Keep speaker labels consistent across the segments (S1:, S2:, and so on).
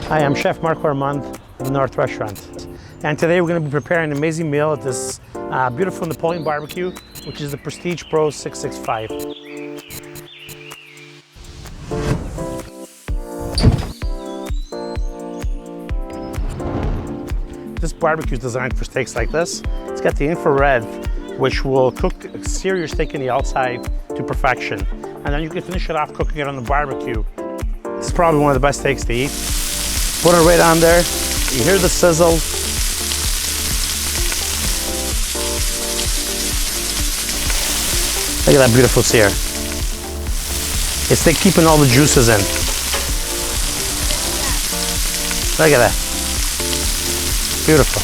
S1: Hi, I'm Chef Marco Ormonde of the North Restaurant. And today we're going to be preparing an amazing meal at this beautiful Napoleon barbecue, which is the Prestige Pro 665. This barbecue is designed for steaks like this. It's got the infrared, which will sear your steak in the outside to perfection. And then you can finish it off cooking it on the barbecue. This is probably one of the best steaks to eat. Put it right on there. You hear the sizzle. Look at that beautiful sear. It's like keeping all the juices in. Look at that. Beautiful.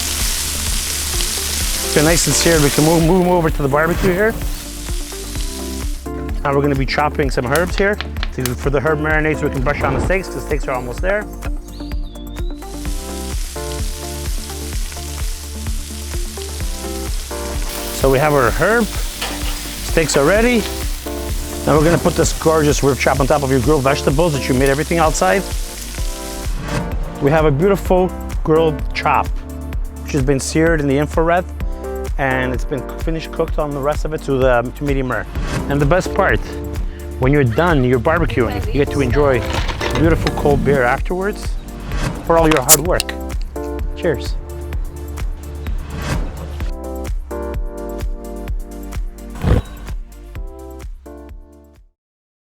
S1: So nice and seared. We can move over to the barbecue here. Now we're going to be chopping some herbs here. For the herb marinades, we can brush on the steaks because the steaks are almost there. So we have our herb, steaks are ready. Now we're gonna put this gorgeous rib chop on top of your grilled vegetables that you made everything outside. We have a beautiful grilled chop, which has been seared in the infrared, and it's been finished cooked on the rest of it to medium rare. And the best part, when you're done, you're barbecuing, you get to enjoy a beautiful cold beer afterwards for all your hard work. Cheers.